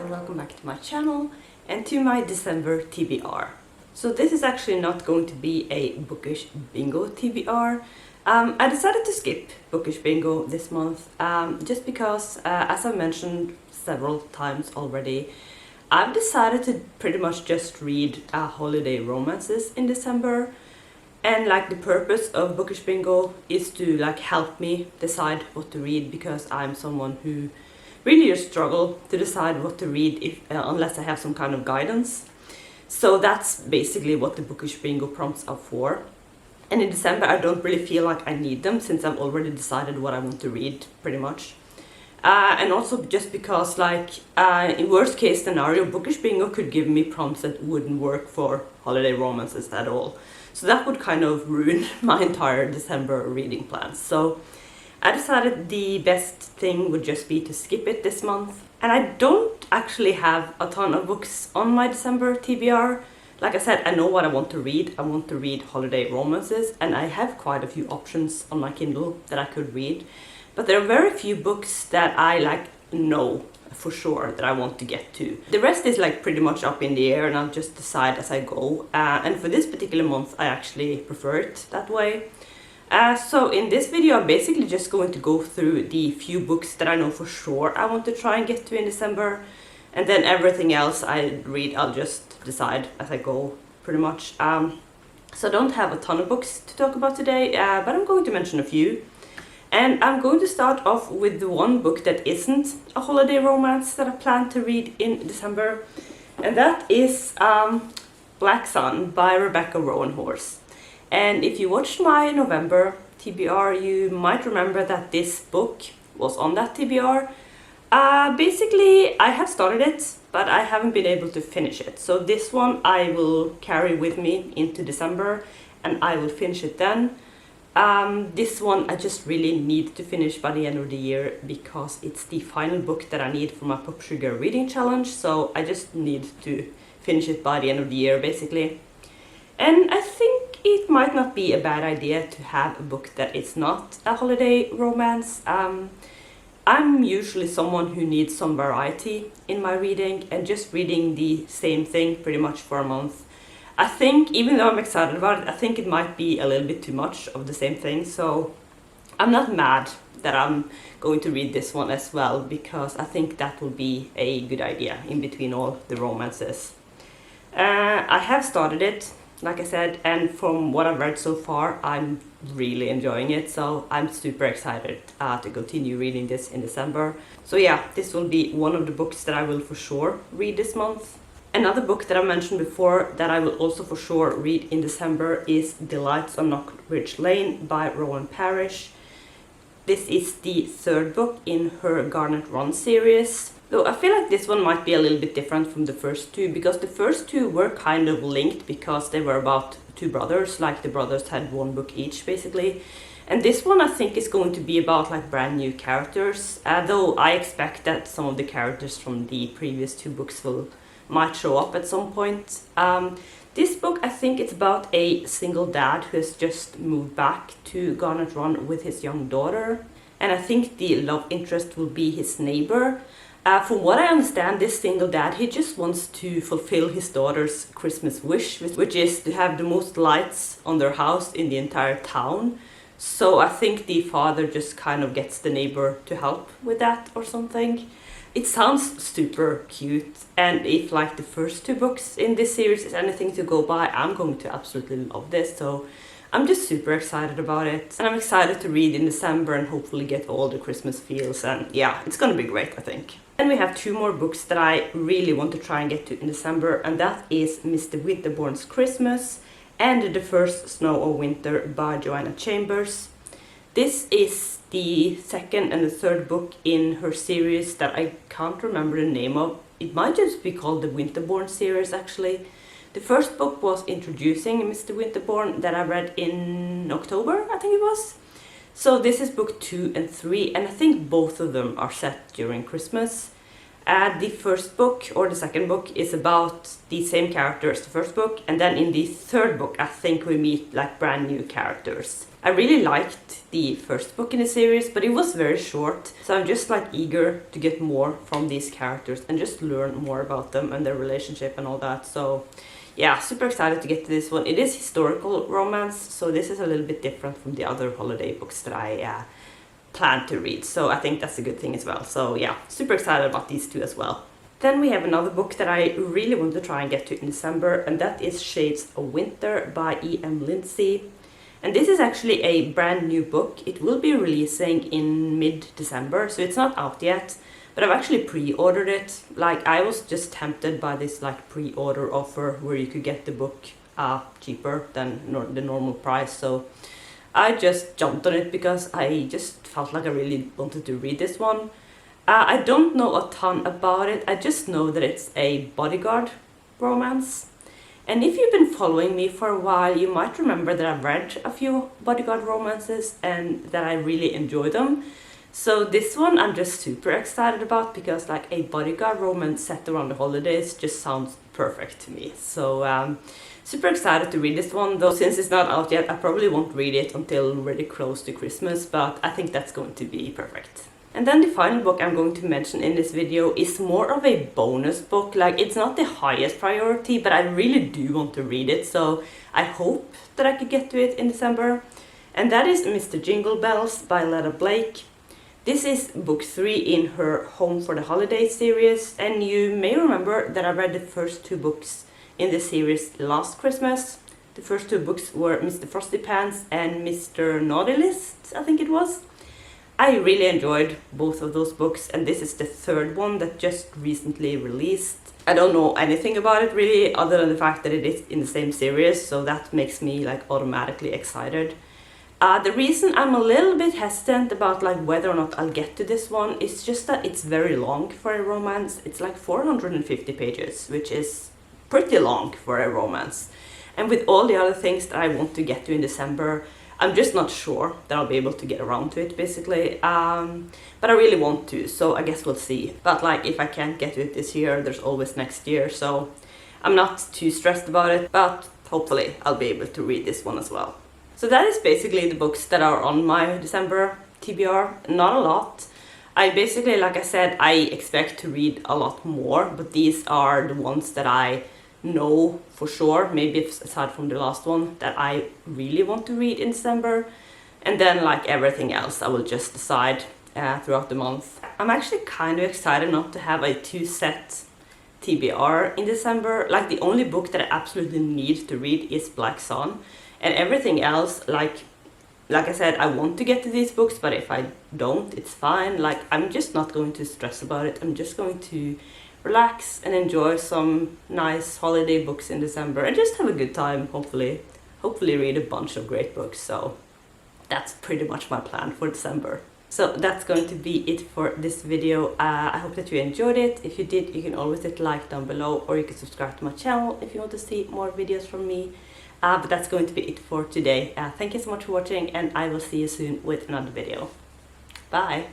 and welcome back to my channel and to my December TBR. So this is actually not going to be a bookish bingo TBR. I decided to skip bookish bingo this month just because, as I've mentioned several times already, I've decided to pretty much just read holiday romances in December. And like the purpose of bookish bingo is to like help me decide what to read, because I'm someone who really just struggle to decide what to read if unless I have some kind of guidance. So that's basically what the bookish bingo prompts are for. And in December I don't really feel like I need them, since I've already decided what I want to read pretty much. And also just because, like, in worst case scenario, bookish bingo could give me prompts that wouldn't work for holiday romances at all. So that would kind of ruin my entire December reading plans. So I decided the best thing would just be to skip it this month. And I don't actually have a ton of books on my December TBR. Like I said, I know what I want to read. I want to read holiday romances, and I have quite a few options on my Kindle that I could read. But there are very few books that I know for sure that I want to get to. The rest is like pretty much up in the air, and I'll just decide as I go. And for this particular month, I actually prefer it that way. So in this video, I'm basically just going to go through the few books that I know for sure I want to try and get to in December. And then everything else I read, I'll just decide as I go, pretty much. So I don't have a ton of books to talk about today, but I'm going to mention a few. And I'm going to start off with the one book that isn't a holiday romance that I plan to read in December. And that is Black Sun by Rebecca Roanhorse. And if you watched my November TBR, you might remember that this book was on that TBR. Basically, I have started it, but I haven't been able to finish it. So this one I will carry with me into December, and I will finish it then. This one I just really need to finish by the end of the year, because it's the final book that I need for my Pop Sugar reading challenge. So I just need to finish it by the end of the year, basically. And I think it might not be a bad idea to have a book that is not a holiday romance. I'm usually someone who needs some variety in my reading, and just reading the same thing pretty much for a month, I think, even though I'm excited about it, I think it might be a little bit too much of the same thing. So I'm not mad that I'm going to read this one as well, because I think that will be a good idea in between all the romances. I have started it, like I said, and from what I've read so far, I'm really enjoying it. So I'm super excited to continue reading this in December. So yeah, this will be one of the books that I will for sure read this month. Another book that I mentioned before that I will also for sure read in December is Delights on Knockbridge Lane by Rowan Parrish. This is the third book in her Garnet Run series. Though I feel like this one might be a little bit different from the first two, because the first two were kind of linked because they were about two brothers, like the brothers had one book each basically. And this one I think is going to be about like brand new characters, though I expect that some of the characters from the previous two books might show up at some point. This book, I think it's about a single dad who has just moved back to Garnet Run with his young daughter. And I think the love interest will be his neighbor. From what I understand, this single dad, he just wants to fulfill his daughter's Christmas wish, which is to have the most lights on their house in the entire town. So I think the father just kind of gets the neighbor to help with that or something. It sounds super cute, and if like the first two books in this series is anything to go by, I'm going to absolutely love this. So I'm just super excited about it, and I'm excited to read in December and hopefully get all the Christmas feels, and yeah, it's gonna be great, I think. Then we have two more books that I really want to try and get to in December, and that is Mr. Winterbourne's Christmas and The First Snow of Winter by Joanna Chambers. This is the second and the third book in her series that I can't remember the name of. It might just be called the Winterbourne Series, actually. The first book was introducing Mr. Winterbourne that I read in October, I think it was. So this is book 2 and 3, and I think both of them are set during Christmas. The first book, or the second book, is about the same character as the first book, and then in the third book I think we meet like brand new characters. I really liked the first book in the series, but it was very short, so I'm just like eager to get more from these characters and just learn more about them and their relationship and all that. So yeah, super excited to get to this one. It is historical romance, so this is a little bit different from the other holiday books that I plan to read, so I think that's a good thing as well. So yeah, super excited about these two as well. Then we have another book that I really want to try and get to in December, and that is Shades of Winter by E.M. Lindsay. And this is actually a brand new book. It will be releasing in mid-December, so it's not out yet, but I've actually pre-ordered it. Like, I was just tempted by this like pre-order offer where you could get the book cheaper than the normal price, so I just jumped on it because I just felt like I really wanted to read this one. I don't know a ton about it, I just know that it's a bodyguard romance. And if you've been following me for a while, you might remember that I've read a few bodyguard romances and that I really enjoy them. So this one I'm just super excited about because like a bodyguard romance set around the holidays just sounds perfect to me. So super excited to read this one, though since it's not out yet I probably won't read it until really close to Christmas, but I think that's going to be perfect. And then the final book I'm going to mention in this video is more of a bonus book. Like, it's not the highest priority, but I really do want to read it, so I hope that I could get to it in December. And that is Mr. Jingle Bells by Letta Blake. This is book 3 in her Home for the Holidays series, and you may remember that I read the first 2 books in the series last Christmas. The first 2 books were Mr. Frosty Pants and Mr. Naughty List, I think it was. I really enjoyed both of those books, and this is the 3rd one that just recently released. I don't know anything about it really, other than the fact that it is in the same series, so that makes me like automatically excited. The reason I'm a little bit hesitant about like whether or not I'll get to this one is just that it's very long for a romance. It's like 450 pages, which is pretty long for a romance. And with all the other things that I want to get to in December, I'm just not sure that I'll be able to get around to it, basically. But I really want to, so I guess we'll see. But like, if I can't get to it this year, there's always next year, so I'm not too stressed about it, but hopefully I'll be able to read this one as well. So that is basically the books that are on my December TBR. Not a lot. I basically, like I said, I expect to read a lot more, but these are the ones that I know for sure, maybe aside from the last one, that I really want to read in December. And then like everything else I will just decide throughout the month. I'm actually kind of excited not to have a 2-set TBR in December. Like, the only book that I absolutely need to read is Black Sun, and everything else, like I said, I want to get to these books, but if I don't, it's fine. Like, I'm just not going to stress about it. I'm just going to relax and enjoy some nice holiday books in December and just have a good time, hopefully read a bunch of great books. So that's pretty much my plan for December. So that's going to be it for this video. I hope that you enjoyed it. If you did, you can always hit like down below, or you can subscribe to my channel if you want to see more videos from me. But that's going to be it for today. Thank you so much for watching, and I will see you soon with another video. Bye!